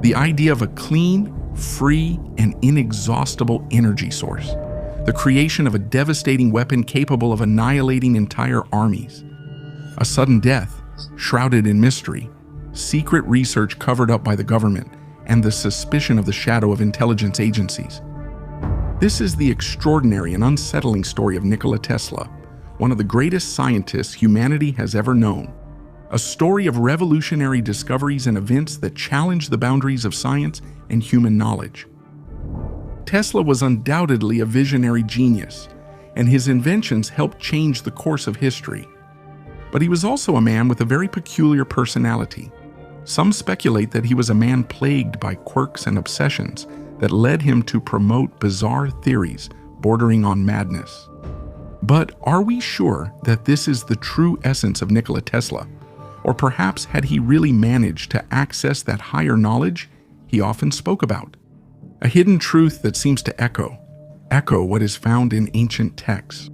The idea of a clean, free, and inexhaustible energy source. The creation of a devastating weapon capable of annihilating entire armies. A sudden death, shrouded in mystery, secret research covered up by the government, and the suspicion of the shadow of intelligence agencies. This is the extraordinary and unsettling story of Nikola Tesla, one of the greatest scientists humanity has ever known. A story of revolutionary discoveries and events that challenge the boundaries of science and human knowledge. Tesla was undoubtedly a visionary genius, and his inventions helped change the course of history. But he was also a man with a very peculiar personality. Some speculate that he was a man plagued by quirks and obsessions that led him to promote bizarre theories bordering on madness. But are we sure that this is the true essence of Nikola Tesla? Or perhaps had he really managed to access that higher knowledge he often spoke about? A hidden truth that seems to echo what is found in ancient texts.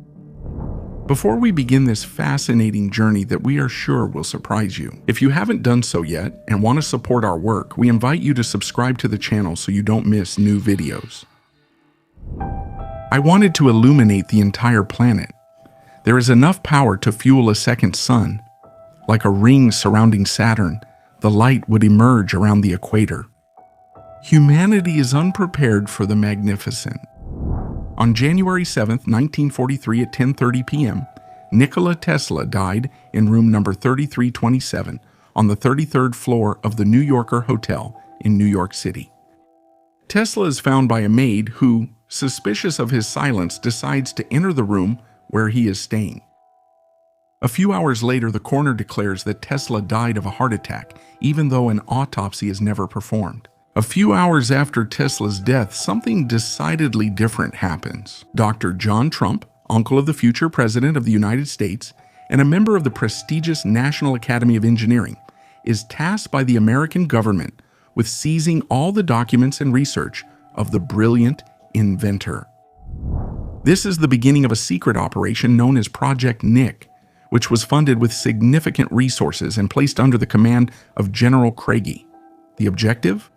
Before we begin this fascinating journey that we are sure will surprise you, if you haven't done so yet and want to support our work, we invite you to subscribe to the channel so you don't miss new videos. I wanted to illuminate the entire planet. There is enough power to fuel a second sun. Like a ring surrounding Saturn, the light would emerge around the equator. Humanity is unprepared for the magnificent. On January 7, 1943 at 10:30 p.m., Nikola Tesla died in room number 3327 on the 33rd floor of the New Yorker Hotel in New York City. Tesla is found by a maid who, suspicious of his silence, decides to enter the room where he is staying. A few hours later, the coroner declares that Tesla died of a heart attack, even though an autopsy is never performed. A few hours after Tesla's death, something decidedly different happens. Dr. John Trump, uncle of the future President of the United States, and a member of the prestigious National Academy of Engineering, is tasked by the American government with seizing all the documents and research of the brilliant inventor. This is the beginning of a secret operation known as Project Nick, which was funded with significant resources and placed under the command of General Craigie. The objective?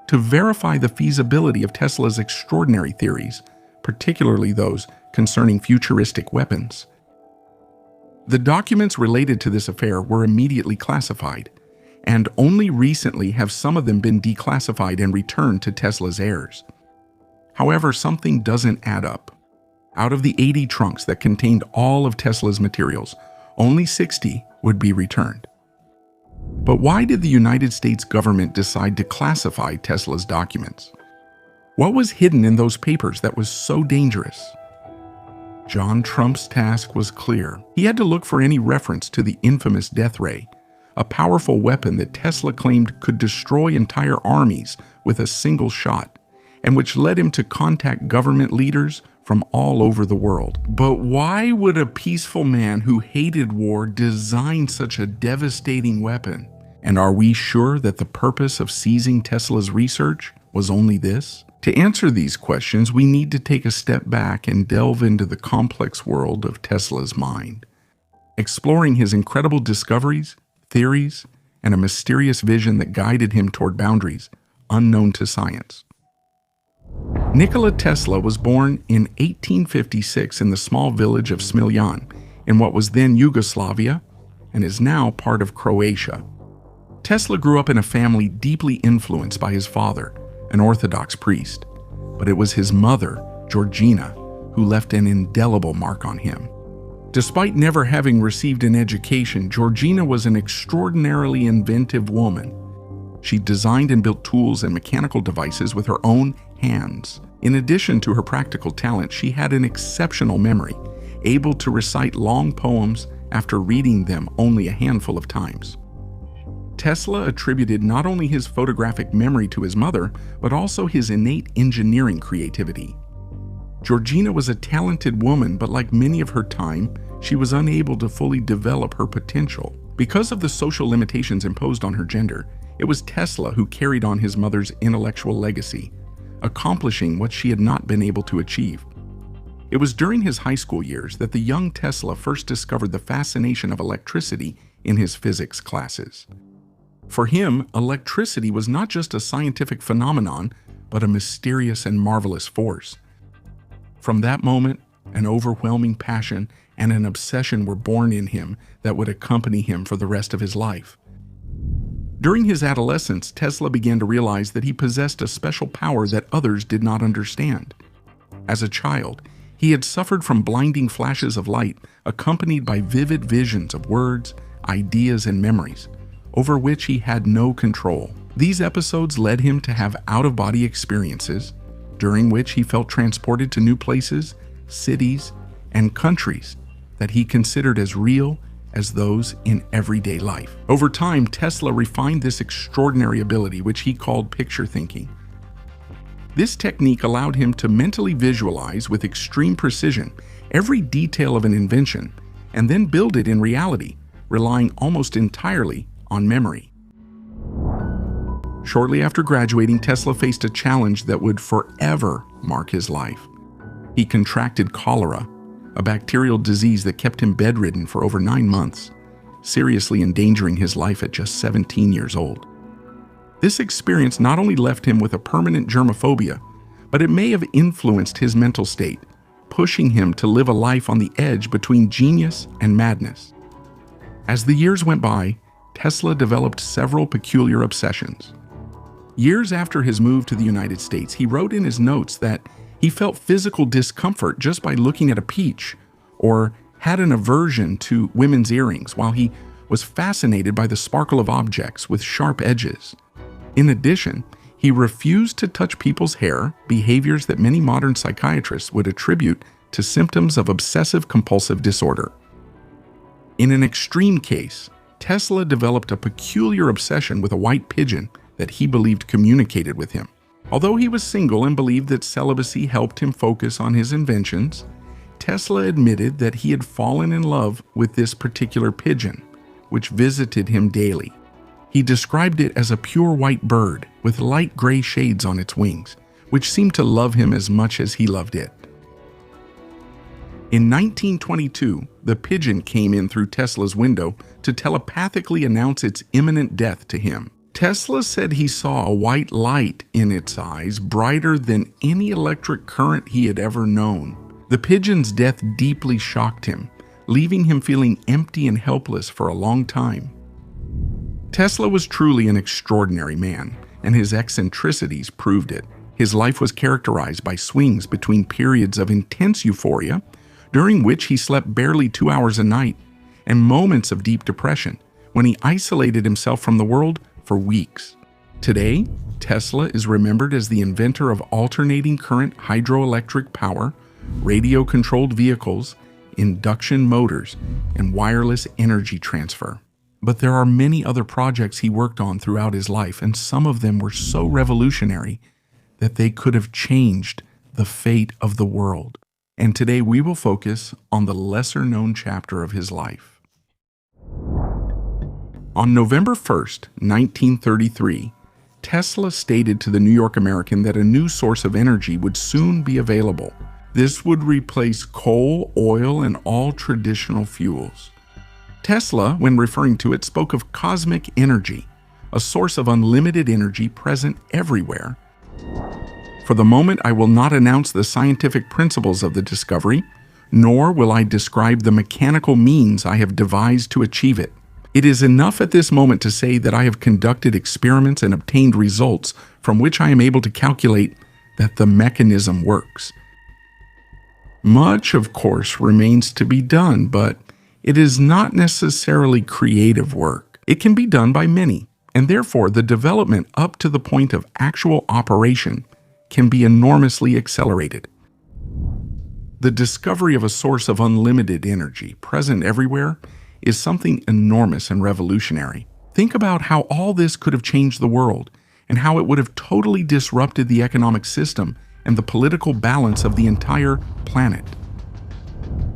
To verify the feasibility of Tesla's extraordinary theories, particularly those concerning futuristic weapons. The documents related to this affair were immediately classified, and only recently have some of them been declassified and returned to Tesla's heirs. However, something doesn't add up. Out of the 80 trunks that contained all of Tesla's materials, only 60 would be returned. But why did the United States government decide to classify Tesla's documents? What was hidden in those papers that was so dangerous? John Trump's task was clear. He had to look for any reference to the infamous death ray, a powerful weapon that Tesla claimed could destroy entire armies with a single shot, and which led him to contact government leaders from all over the world. But why would a peaceful man who hated war design such a devastating weapon? And are we sure that the purpose of seizing Tesla's research was only this? To answer these questions, we need to take a step back and delve into the complex world of Tesla's mind, exploring his incredible discoveries, theories, and a mysterious vision that guided him toward boundaries unknown to science. Nikola Tesla was born in 1856 in the small village of Smiljan, in what was then Yugoslavia and is now part of Croatia. Tesla grew up in a family deeply influenced by his father, an Orthodox priest, but it was his mother, Georgina, who left an indelible mark on him. Despite never having received an education, Georgina was an extraordinarily inventive woman. She designed and built tools and mechanical devices with her own hands. In addition to her practical talent, she had an exceptional memory, able to recite long poems after reading them only a handful of times. Tesla attributed not only his photographic memory to his mother, but also his innate engineering creativity. Georgina was a talented woman, but like many of her time, she was unable to fully develop her potential. Because of the social limitations imposed on her gender, it was Tesla who carried on his mother's intellectual legacy, accomplishing what she had not been able to achieve. It was during his high school years that the young Tesla first discovered the fascination of electricity in his physics classes. For him, electricity was not just a scientific phenomenon, but a mysterious and marvelous force. From that moment, an overwhelming passion and an obsession were born in him that would accompany him for the rest of his life. During his adolescence, Tesla began to realize that he possessed a special power that others did not understand. As a child, he had suffered from blinding flashes of light accompanied by vivid visions of words, ideas, and memories, over which he had no control. These episodes led him to have out-of-body experiences, during which he felt transported to new places, cities, and countries that he considered as real as those in everyday life. Over time, Tesla refined this extraordinary ability, which he called picture thinking. This technique allowed him to mentally visualize with extreme precision every detail of an invention and then build it in reality, relying almost entirely on memory. Shortly after graduating, Tesla faced a challenge that would forever mark his life. He contracted cholera, a bacterial disease that kept him bedridden for over 9 months, seriously endangering his life at just 17 years old. This experience not only left him with a permanent germophobia, but it may have influenced his mental state, pushing him to live a life on the edge between genius and madness. As the years went by, Tesla developed several peculiar obsessions. Years after his move to the United States, he wrote in his notes that he felt physical discomfort just by looking at a peach, or had an aversion to women's earrings, while he was fascinated by the sparkle of objects with sharp edges. In addition, he refused to touch people's hair, behaviors that many modern psychiatrists would attribute to symptoms of obsessive-compulsive disorder. In an extreme case, Tesla developed a peculiar obsession with a white pigeon that he believed communicated with him. Although he was single and believed that celibacy helped him focus on his inventions, Tesla admitted that he had fallen in love with this particular pigeon, which visited him daily. He described it as a pure white bird with light gray shades on its wings, which seemed to love him as much as he loved it. In 1922, the pigeon came in through Tesla's window to telepathically announce its imminent death to him. Tesla said he saw a white light in its eyes, brighter than any electric current he had ever known. The pigeon's death deeply shocked him, leaving him feeling empty and helpless for a long time. Tesla was truly an extraordinary man, and his eccentricities proved it. His life was characterized by swings between periods of intense euphoria, during which he slept barely 2 hours a night, and moments of deep depression, when he isolated himself from the world for weeks. Today, Tesla is remembered as the inventor of alternating current hydroelectric power, radio-controlled vehicles, induction motors, and wireless energy transfer. But there are many other projects he worked on throughout his life, and some of them were so revolutionary that they could have changed the fate of the world. And today we will focus on the lesser-known chapter of his life. On November 1st, 1933, Tesla stated to the New York American that a new source of energy would soon be available. This would replace coal, oil, and all traditional fuels. Tesla, when referring to it, spoke of cosmic energy, a source of unlimited energy present everywhere. For the moment, I will not announce the scientific principles of the discovery, nor will I describe the mechanical means I have devised to achieve it. It is enough at this moment to say that I have conducted experiments and obtained results from which I am able to calculate that the mechanism works. Much, of course, remains to be done, but it is not necessarily creative work. It can be done by many, and therefore the development up to the point of actual operation can be enormously accelerated. The discovery of a source of unlimited energy present everywhere is something enormous and revolutionary. Think about how all this could have changed the world, and how it would have totally disrupted the economic system and the political balance of the entire planet.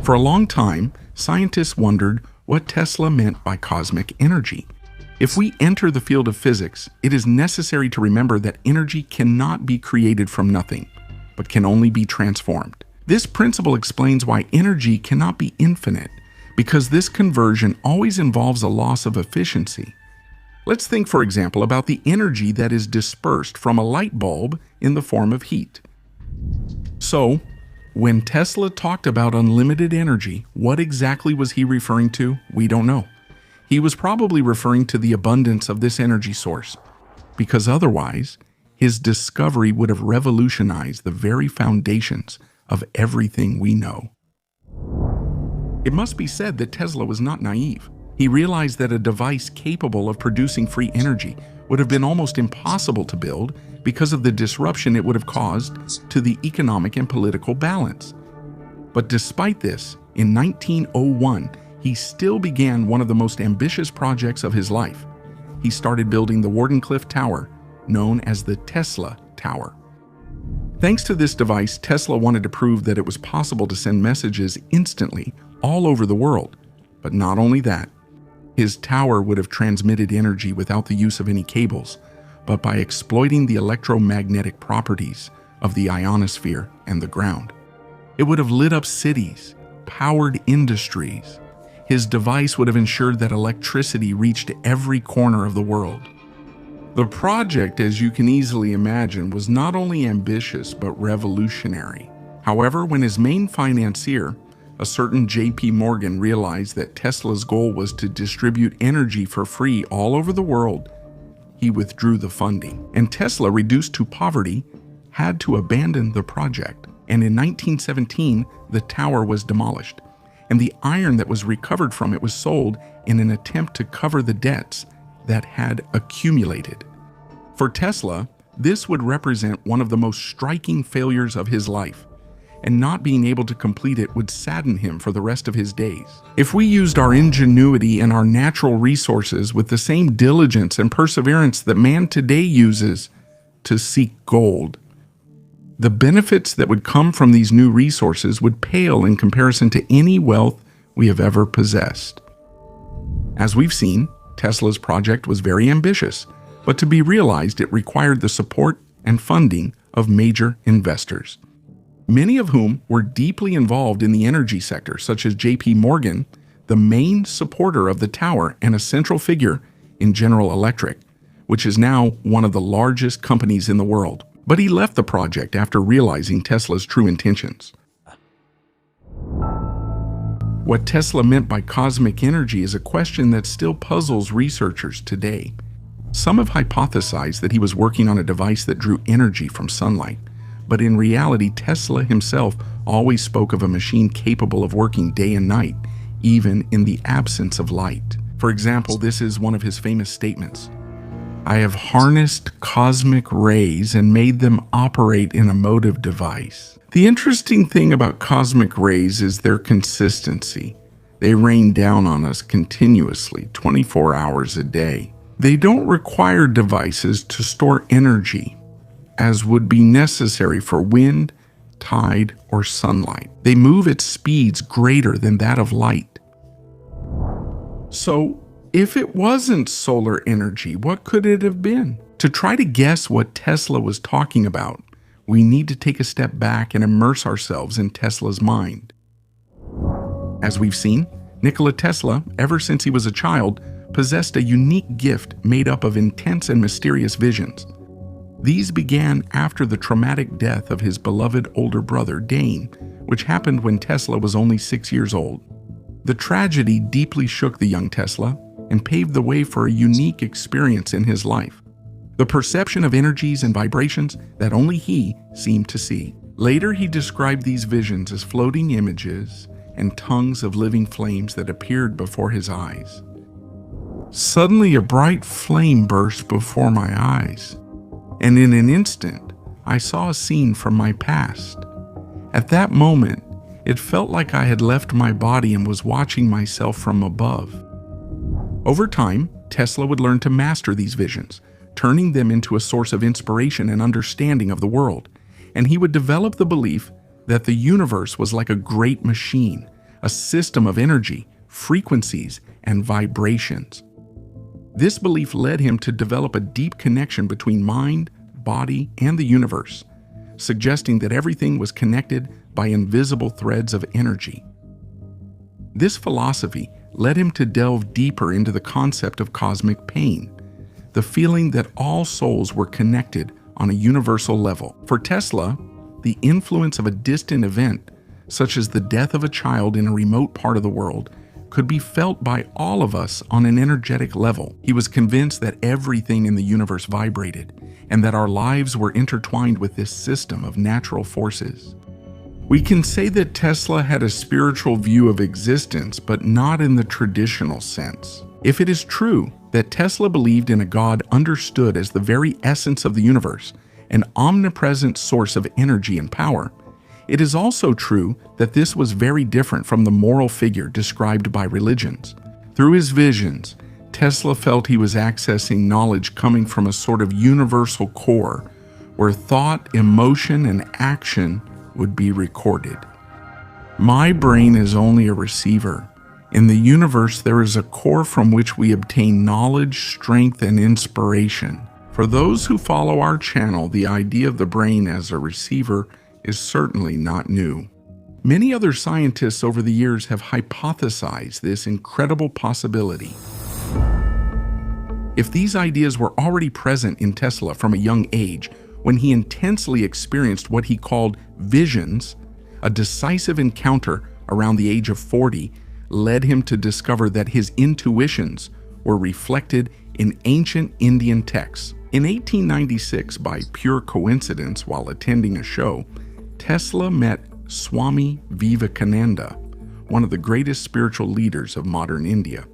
For a long time, scientists wondered what Tesla meant by cosmic energy. If we enter the field of physics, it is necessary to remember that energy cannot be created from nothing, but can only be transformed. This principle explains why energy cannot be infinite, because this conversion always involves a loss of efficiency. Let's think, for example, about the energy that is dispersed from a light bulb in the form of heat. So, when Tesla talked about unlimited energy, what exactly was he referring to? We don't know. He was probably referring to the abundance of this energy source, because otherwise, his discovery would have revolutionized the very foundations of everything we know. It must be said that Tesla was not naive. He realized that a device capable of producing free energy would have been almost impossible to build because of the disruption it would have caused to the economic and political balance. But despite this, in 1901, he still began one of the most ambitious projects of his life. He started building the Wardenclyffe Tower, known as the Tesla Tower. Thanks to this device, Tesla wanted to prove that it was possible to send messages instantly all over the world. But not only that, his tower would have transmitted energy without the use of any cables, but by exploiting the electromagnetic properties of the ionosphere and the ground. It would have lit up cities, powered industries. His device would have ensured that electricity reached every corner of the world. The project, as you can easily imagine, was not only ambitious but revolutionary. However, when his main financier, a certain J.P. Morgan, realized that Tesla's goal was to distribute energy for free all over the world, he withdrew the funding, and Tesla, reduced to poverty, had to abandon the project. And in 1917, the tower was demolished, and the iron that was recovered from it was sold in an attempt to cover the debts that had accumulated. For Tesla, this would represent one of the most striking failures of his life, and not being able to complete it would sadden him for the rest of his days. If we used our ingenuity and our natural resources with the same diligence and perseverance that man today uses to seek gold, the benefits that would come from these new resources would pale in comparison to any wealth we have ever possessed. As we've seen, Tesla's project was very ambitious, but to be realized, it required the support and funding of major investors, many of whom were deeply involved in the energy sector, such as J.P. Morgan, the main supporter of the tower and a central figure in General Electric, which is now one of the largest companies in the world. But he left the project after realizing Tesla's true intentions. What Tesla meant by cosmic energy is a question that still puzzles researchers today. Some have hypothesized that he was working on a device that drew energy from sunlight, but in reality, Tesla himself always spoke of a machine capable of working day and night, even in the absence of light. For example, this is one of his famous statements: "I have harnessed cosmic rays and made them operate in a motive device." The interesting thing about cosmic rays is their consistency. They rain down on us continuously, 24 hours a day. They don't require devices to store energy, as would be necessary for wind, tide, or sunlight. They move at speeds greater than that of light. So, if it wasn't solar energy, what could it have been? To try to guess what Tesla was talking about, we need to take a step back and immerse ourselves in Tesla's mind. As we've seen, Nikola Tesla, ever since he was a child, possessed a unique gift made up of intense and mysterious visions. These began after the traumatic death of his beloved older brother, Dane, which happened when Tesla was only 6 years old. The tragedy deeply shook the young Tesla and paved the way for a unique experience in his life: the perception of energies and vibrations that only he seemed to see. Later, he described these visions as floating images and tongues of living flames that appeared before his eyes. Suddenly, a bright flame burst before my eyes, and in an instant, I saw a scene from my past. At that moment, it felt like I had left my body and was watching myself from above. Over time, Tesla would learn to master these visions, turning them into a source of inspiration and understanding of the world, and he would develop the belief that the universe was like a great machine, a system of energy, frequencies, and vibrations. This belief led him to develop a deep connection between mind, body, and the universe, suggesting that everything was connected by invisible threads of energy. This philosophy led him to delve deeper into the concept of cosmic pain, the feeling that all souls were connected on a universal level. For Tesla, the influence of a distant event, such as the death of a child in a remote part of the world, could be felt by all of us on an energetic level. He was convinced that everything in the universe vibrated, and that our lives were intertwined with this system of natural forces. We can say that Tesla had a spiritual view of existence, but not in the traditional sense. If it is true that Tesla believed in a God understood as the very essence of the universe, an omnipresent source of energy and power, it is also true that this was very different from the moral figure described by religions. Through his visions, Tesla felt he was accessing knowledge coming from a sort of universal core where thought, emotion, and action would be recorded. My brain is only a receiver. In the universe, there is a core from which we obtain knowledge, strength, and inspiration. For those who follow our channel, the idea of the brain as a receiver is certainly not new. Many other scientists over the years have hypothesized this incredible possibility. If these ideas were already present in Tesla from a young age, when he intensely experienced what he called visions, a decisive encounter around the age of 40 led him to discover that his intuitions were reflected in ancient Indian texts. In 1896, by pure coincidence while attending a show, Tesla met Swami Vivekananda, one of the greatest spiritual leaders of modern India.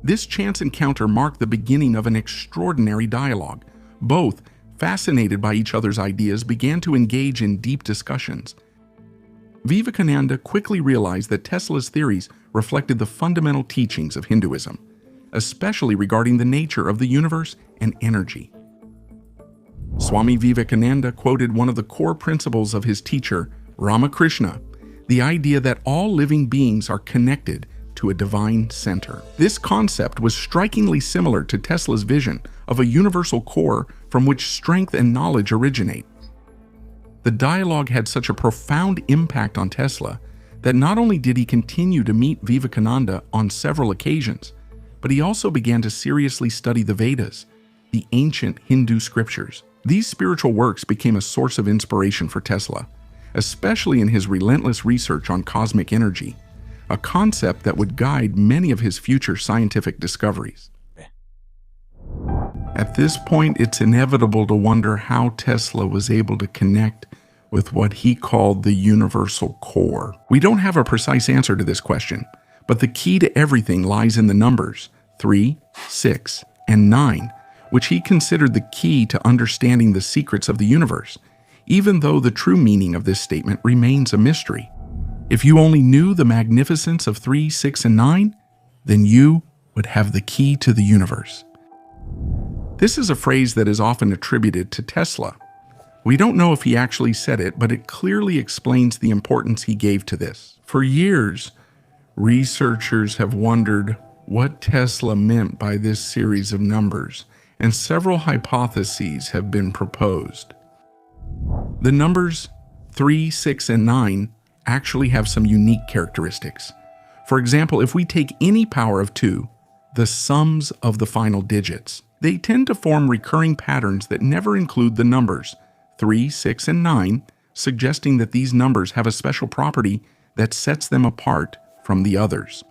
This chance encounter marked the beginning of an extraordinary dialogue. Both, fascinated by each other's ideas, began to engage in deep discussions. Vivekananda quickly realized that Tesla's theories reflected the fundamental teachings of Hinduism, especially regarding the nature of the universe and energy. Swami Vivekananda quoted one of the core principles of his teacher, Ramakrishna, the idea that all living beings are connected to a divine center. This concept was strikingly similar to Tesla's vision of a universal core from which strength and knowledge originate. The dialogue had such a profound impact on Tesla that not only did he continue to meet Vivekananda on several occasions, but he also began to seriously study the Vedas, the ancient Hindu scriptures. These spiritual works became a source of inspiration for Tesla, especially in his relentless research on cosmic energy, a concept that would guide many of his future scientific discoveries. At this point, it's inevitable to wonder how Tesla was able to connect with what he called the universal core. We don't have a precise answer to this question, but the key to everything lies in the numbers 3, 6, and 9, which he considered the key to understanding the secrets of the universe, even though the true meaning of this statement remains a mystery. If you only knew the magnificence of 3, 6, and 9, then you would have the key to the universe. This is a phrase that is often attributed to Tesla. We don't know if he actually said it, but it clearly explains the importance he gave to this. For years, researchers have wondered what Tesla meant by this series of numbers, and several hypotheses have been proposed. The numbers 3, 6, and 9 actually have some unique characteristics. For example, if we take any power of 2, the sums of the final digits, they tend to form recurring patterns that never include the numbers 3, 6, and 9, suggesting that these numbers have a special property that sets them apart from the others.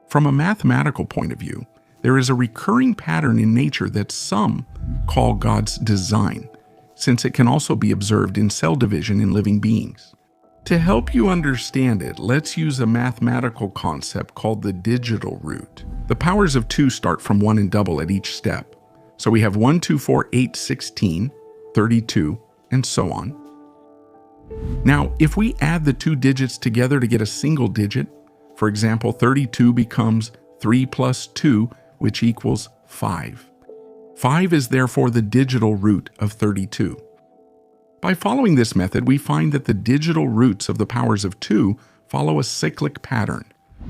From a mathematical point of view, there is a recurring pattern in nature that some call God's design, since it can also be observed in cell division in living beings. To help you understand it, let's use a mathematical concept called the digital root. The powers of 2 start from 1 and double at each step. So we have 1, 2, 4, 8, 16, 32, and so on. Now, if we add the 2 digits together to get a single digit, for example, 32 becomes 3 plus 2, which equals 5. 5 is therefore the digital root of 32. By following this method, we find that the digital roots of the powers of 2 follow a cyclic pattern: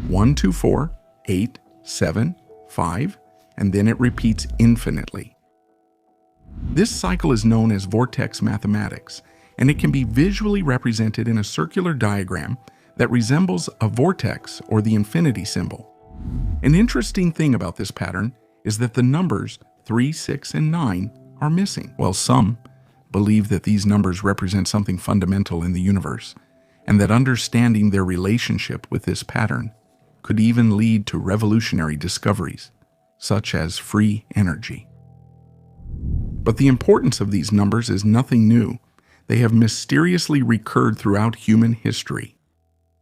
1, 2, 4, 8, 7, 5, and then it repeats infinitely. This cycle is known as vortex mathematics, and it can be visually represented in a circular diagram that resembles a vortex or the infinity symbol. An interesting thing about this pattern is that the numbers 3, 6, and 9 are missing. While some believe that these numbers represent something fundamental in the universe, and that understanding their relationship with this pattern could even lead to revolutionary discoveries, such as free energy. But the importance of these numbers is nothing new. They have mysteriously recurred throughout human history.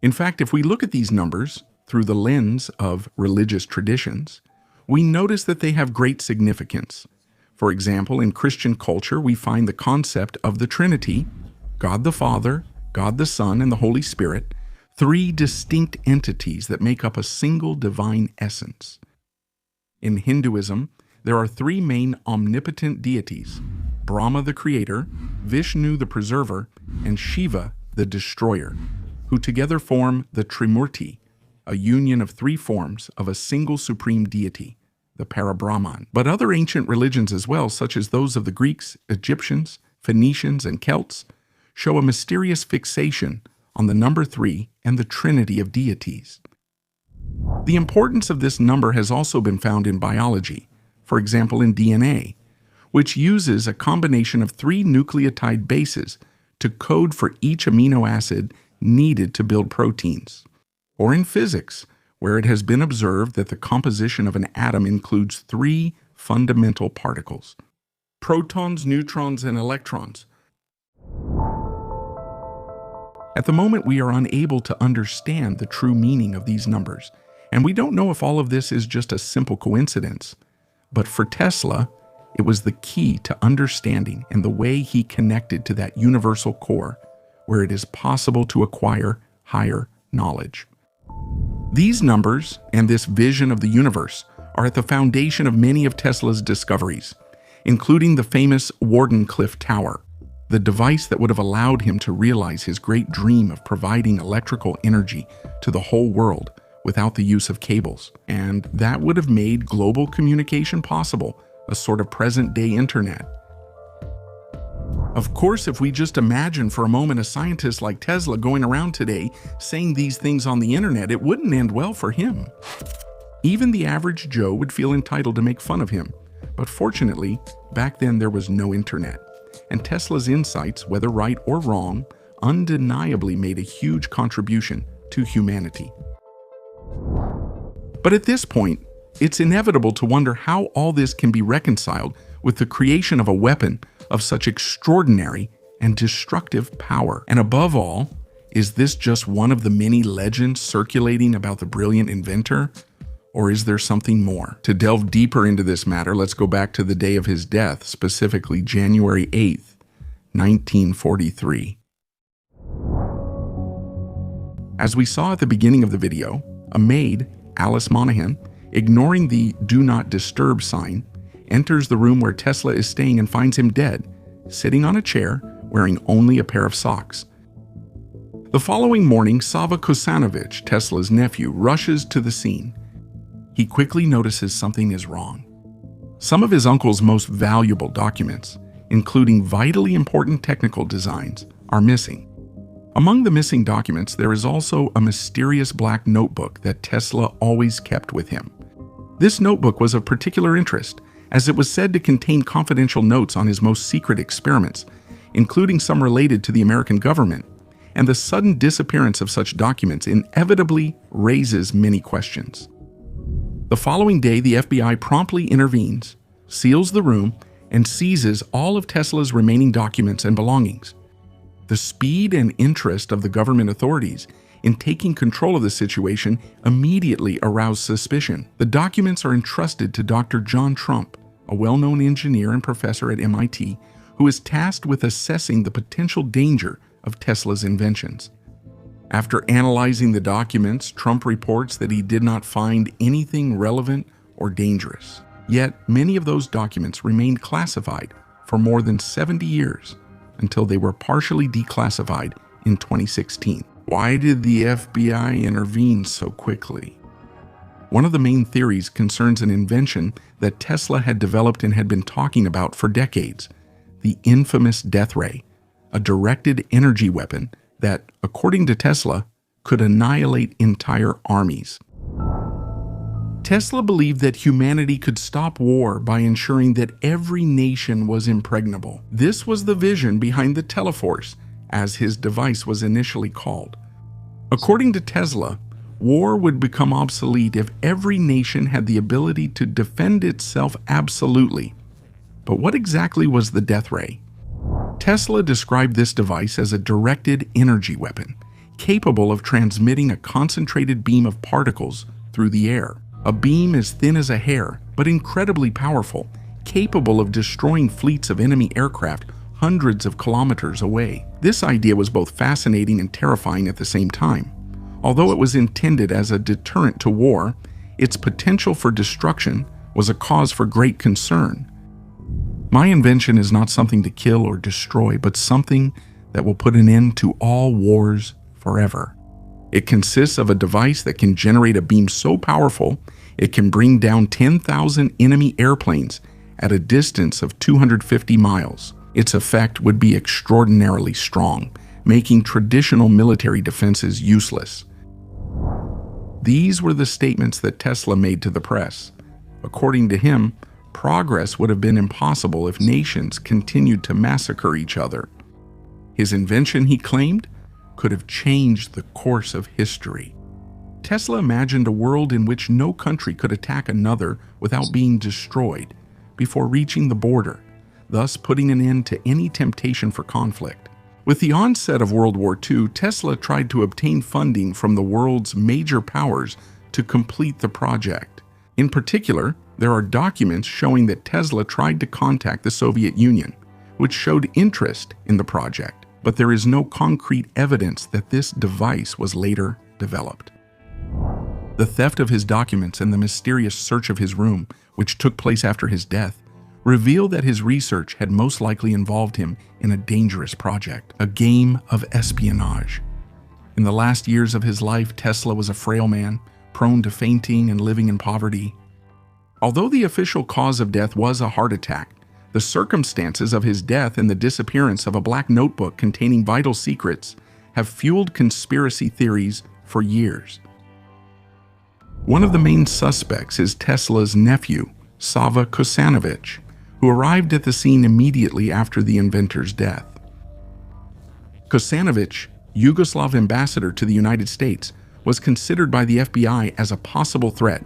In fact, if we look at these numbers through the lens of religious traditions, we notice that they have great significance. For example, in Christian culture, we find the concept of the Trinity, God the Father, God the Son, and the Holy Spirit, three distinct entities that make up a single divine essence. In Hinduism, there are three main omnipotent deities: Brahma the creator, Vishnu the preserver, and Shiva the destroyer, who together form the Trimurti, a union of three forms of a single supreme deity, the Parabrahman. But other ancient religions as well, such as those of the Greeks, Egyptians, Phoenicians, and Celts, show a mysterious fixation on the number 3 and the trinity of deities. The importance of this number has also been found in biology, for example in DNA, which uses a combination of 3 nucleotide bases to code for each amino acid needed to build proteins. Or in physics, where it has been observed that the composition of an atom includes 3 fundamental particles: protons, neutrons, and electrons. At the moment, we are unable to understand the true meaning of these numbers, and we don't know if all of this is just a simple coincidence. But for Tesla, it was the key to understanding and the way he connected to that universal core, where it is possible to acquire higher knowledge. These numbers and this vision of the universe are at the foundation of many of Tesla's discoveries, including the famous Wardenclyffe Tower, the device that would have allowed him to realize his great dream of providing electrical energy to the whole world without the use of cables. And that would have made global communication possible, a sort of present-day internet. Of course, if we just imagine for a moment a scientist like Tesla going around today saying these things on the internet, it wouldn't end well for him. Even the average Joe would feel entitled to make fun of him. But fortunately, back then there was no internet, and Tesla's insights, whether right or wrong, undeniably made a huge contribution to humanity. But at this point, it's inevitable to wonder how all this can be reconciled with the creation of a weapon of such extraordinary and destructive power. And above all, is this just one of the many legends circulating about the brilliant inventor? Or is there something more? To delve deeper into this matter, let's go back to the day of his death, specifically January 8th, 1943. As we saw at the beginning of the video, a maid, Alice Monaghan, ignoring the "Do Not Disturb" sign, enters the room where Tesla is staying and finds him dead, sitting on a chair, wearing only a pair of socks. The following morning, Sava Kosanovich, Tesla's nephew, rushes to the scene. He quickly notices something is wrong. Some of his uncle's most valuable documents, including vitally important technical designs, are missing. Among the missing documents, there is also a mysterious black notebook that Tesla always kept with him. This notebook was of particular interest, as it was said to contain confidential notes on his most secret experiments, including some related to the American government, and the sudden disappearance of such documents inevitably raises many questions. The following day, the FBI promptly intervenes, seals the room, and seizes all of Tesla's remaining documents and belongings. The speed and interest of the government authorities in taking control of the situation immediately aroused suspicion. The documents are entrusted to Dr. John Trump, a well-known engineer and professor at MIT, who is tasked with assessing the potential danger of Tesla's inventions. After analyzing the documents, Trump reports that he did not find anything relevant or dangerous. Yet, many of those documents remained classified for more than 70 years until they were partially declassified in 2016. Why did the FBI intervene so quickly? One of the main theories concerns an invention that Tesla had developed and had been talking about for decades, the infamous death ray, a directed energy weapon that, according to Tesla, could annihilate entire armies. Tesla believed that humanity could stop war by ensuring that every nation was impregnable. This was the vision behind the Teleforce, as his device was initially called. According to Tesla, war would become obsolete if every nation had the ability to defend itself absolutely. But what exactly was the death ray? Tesla described this device as a directed energy weapon, capable of transmitting a concentrated beam of particles through the air. A beam as thin as a hair, but incredibly powerful, capable of destroying fleets of enemy aircraft hundreds of kilometers away. This idea was both fascinating and terrifying at the same time. Although it was intended as a deterrent to war, its potential for destruction was a cause for great concern. My invention is not something to kill or destroy, but something that will put an end to all wars forever. It consists of a device that can generate a beam so powerful it can bring down 10,000 enemy airplanes at a distance of 250 miles. Its effect would be extraordinarily strong, making traditional military defenses useless. These were the statements that Tesla made to the press. According to him, progress would have been impossible if nations continued to massacre each other. His invention, he claimed, could have changed the course of history. Tesla imagined a world in which no country could attack another without being destroyed before reaching the border, thus putting an end to any temptation for conflict. With the onset of World War II, Tesla tried to obtain funding from the world's major powers to complete the project. In particular, there are documents showing that Tesla tried to contact the Soviet Union, which showed interest in the project, but there is no concrete evidence that this device was later developed. The theft of his documents and the mysterious search of his room, which took place after his death, reveal that his research had most likely involved him in a dangerous project, a game of espionage. In the last years of his life, Tesla was a frail man, prone to fainting and living in poverty. Although the official cause of death was a heart attack, the circumstances of his death and the disappearance of a black notebook containing vital secrets have fueled conspiracy theories for years. One of the main suspects is Tesla's nephew, Sava Kosanovich, who arrived at the scene immediately after the inventor's death. Kosanovich, Yugoslav ambassador to the United States, was considered by the FBI as a possible threat,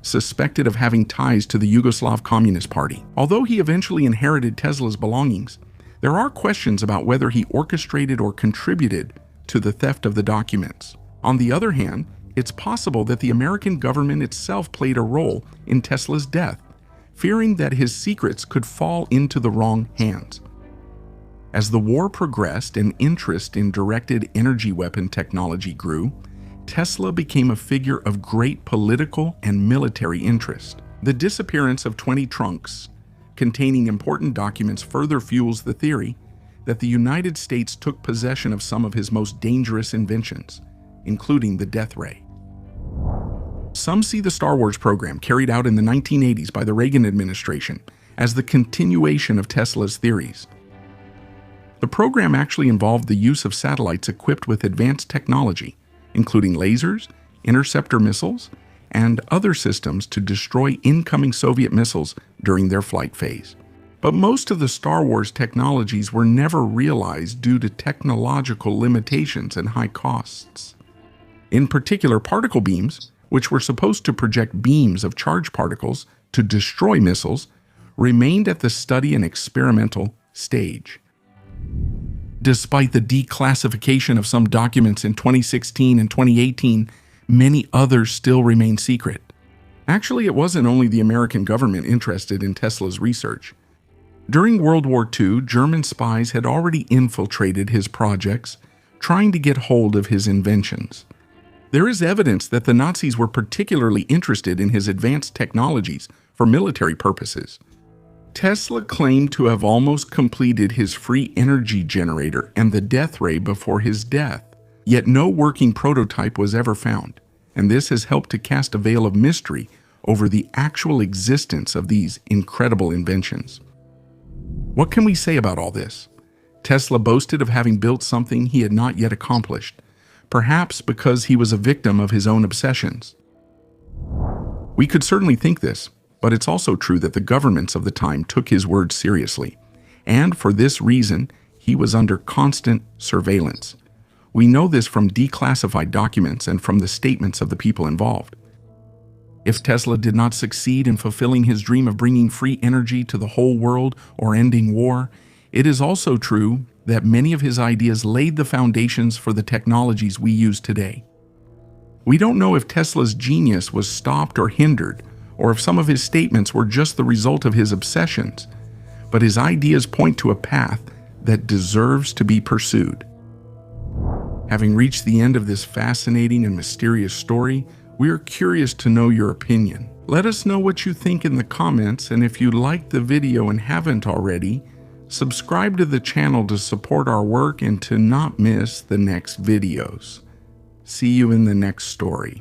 suspected of having ties to the Yugoslav Communist Party. Although he eventually inherited Tesla's belongings, there are questions about whether he orchestrated or contributed to the theft of the documents. On the other hand, it's possible that the American government itself played a role in Tesla's death, fearing that his secrets could fall into the wrong hands. As the war progressed and interest in directed energy weapon technology grew, Tesla became a figure of great political and military interest. The disappearance of 20 trunks containing important documents further fuels the theory that the United States took possession of some of his most dangerous inventions, including the death ray. Some see the Star Wars program carried out in the 1980s by the Reagan administration as the continuation of Tesla's theories. The program actually involved the use of satellites equipped with advanced technology, including lasers, interceptor missiles, and other systems to destroy incoming Soviet missiles during their flight phase. But most of the Star Wars technologies were never realized due to technological limitations and high costs. In particular, particle beams, which were supposed to project beams of charged particles to destroy missiles, remained at the study and experimental stage. Despite the declassification of some documents in 2016 and 2018, many others still remain secret. Actually, it wasn't only the American government interested in Tesla's research. During World War II, German spies had already infiltrated his projects, trying to get hold of his inventions. There is evidence that the Nazis were particularly interested in his advanced technologies for military purposes. Tesla claimed to have almost completed his free energy generator and the death ray before his death, yet no working prototype was ever found, and this has helped to cast a veil of mystery over the actual existence of these incredible inventions. What can we say about all this? Tesla boasted of having built something he had not yet accomplished, perhaps because he was a victim of his own obsessions. We could certainly think this, but it's also true that the governments of the time took his words seriously. And for this reason, he was under constant surveillance. We know this from declassified documents and from the statements of the people involved. If Tesla did not succeed in fulfilling his dream of bringing free energy to the whole world or ending war, it is also true that many of his ideas laid the foundations for the technologies we use today. We don't know if Tesla's genius was stopped or hindered, or if some of his statements were just the result of his obsessions, but his ideas point to a path that deserves to be pursued. Having reached the end of this fascinating and mysterious story, we are curious to know your opinion. Let us know what you think in the comments, and if you liked the video and haven't already, subscribe to the channel to support our work and to not miss the next videos. See you in the next story.